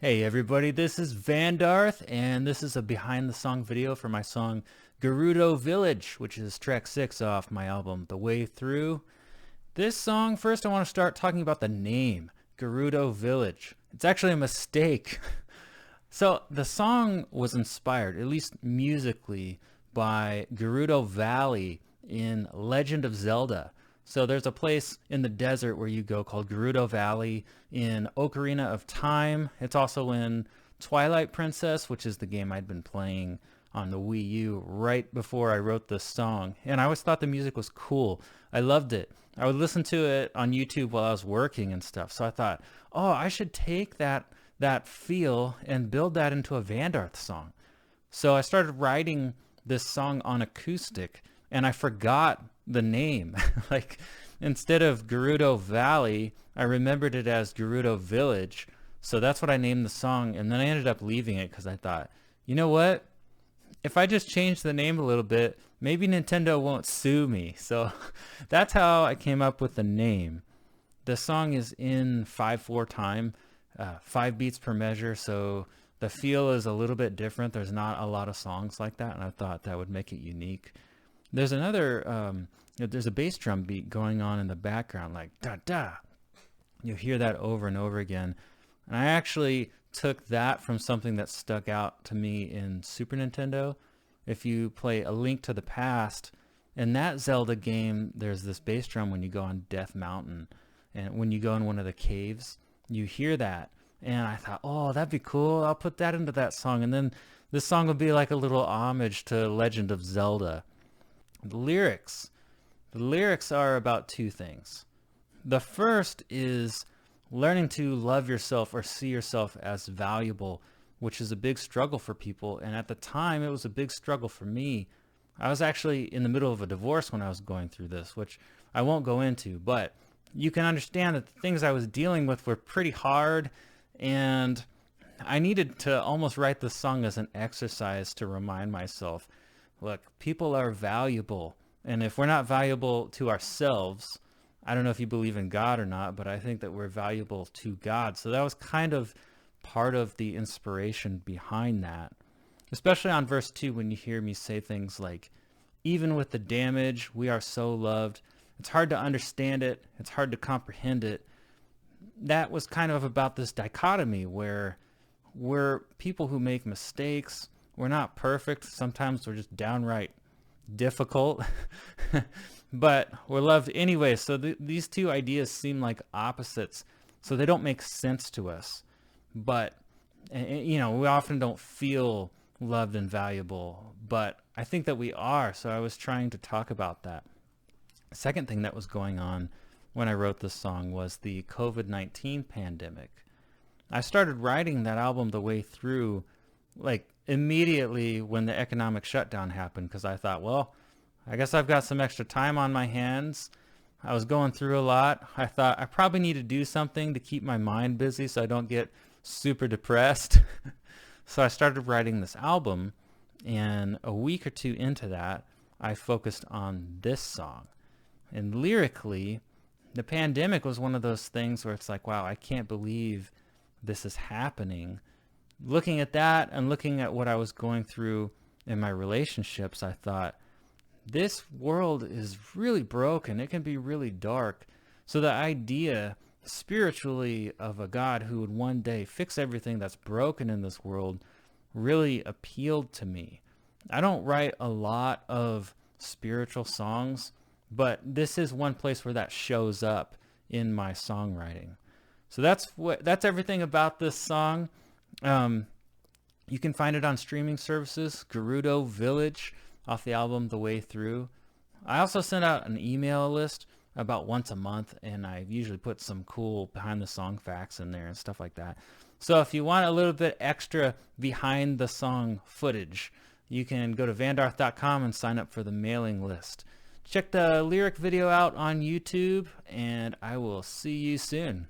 Hey everybody, this is Vandarth, and this is a behind the song video for my song Gerudo Village, which is track 6 off my album The Way Through. This song, first I want to start talking about the name, Gerudo Village. It's actually a mistake. So the song was inspired, at least musically, by Gerudo Valley in Legend of Zelda. So there's a place in the desert where you go called Gerudo Valley in Ocarina of Time. It's also in Twilight Princess, which is the game I'd been playing on the Wii U right before I wrote this song. And I always thought the music was cool. I loved it. I would listen to it on YouTube while I was working and stuff. So I thought, oh, I should take that feel and build that into a Vandarth song. So I started writing this song on acoustic, and I forgot the name. Like, instead of Gerudo Valley, I remembered it as Gerudo Village. So that's what I named the song, and then I ended up leaving it because I thought, you know what? If I just change the name a little bit, maybe Nintendo won't sue me. So that's how I came up with the name. The song is in 5/4 time, 5 beats per measure, so the feel is a little bit different. There's not a lot of songs like that, and I thought that would make it unique. There's another, there's a bass drum beat going on in the background, like da-da. You hear that over and over again. And I actually took that from something that stuck out to me in Super Nintendo. If you play A Link to the Past, in that Zelda game, there's this bass drum when you go on Death Mountain. And when you go in one of the caves, you hear that. And I thought, oh, that'd be cool. I'll put that into that song. And then this song would be like a little homage to Legend of Zelda. The lyrics are about two things. The first is learning to love yourself or see yourself as valuable, which is a big struggle for people. And at the time, it was a big struggle for me. I was actually in the middle of a divorce when I was going through this, which I won't go into, but you can understand that the things I was dealing with were pretty hard, and I needed to almost write this song as an exercise to remind myself, look, people are valuable. And if we're not valuable to ourselves, I don't know if you believe in God or not, but I think that we're valuable to God. So that was kind of part of the inspiration behind that. Especially on verse 2 when you hear me say things like, even with the damage, we are so loved. It's hard to understand it. It's hard to comprehend it. That was kind of about this dichotomy where we're people who make mistakes. We're not perfect. Sometimes we're just downright difficult, but we're loved anyway. So these two ideas seem like opposites, so they don't make sense to us. But, you know, we often don't feel loved and valuable, but I think that we are. So I was trying to talk about that. The second thing that was going on when I wrote this song was the COVID-19 pandemic. I started writing that album The Way Through like immediately when the economic shutdown happened, because I thought, well, I guess I've got some extra time on my hands. I was going through a lot. I thought I probably need to do something to keep my mind busy so I don't get super depressed. So I started writing this album, and a week or two into that, I focused on this song. And lyrically, the pandemic was one of those things where it's like, wow, I can't believe this is happening. Looking at that and looking at what I was going through in my relationships, I thought, this world is really broken. It can be really dark. So the idea spiritually of a God who would one day fix everything that's broken in this world really appealed to me. I don't write a lot of spiritual songs, but this is one place where that shows up in my songwriting. So that's everything about this song. You can find it on streaming services, Gerudo Village, off the album The Way Through. I also send out an email list about once a month, and I usually put some cool behind the song facts in there and stuff like that. So if you want a little bit extra behind the song footage, you can go to vandarth.com and sign up for the mailing list. Check the lyric video out on YouTube, and I will see you soon.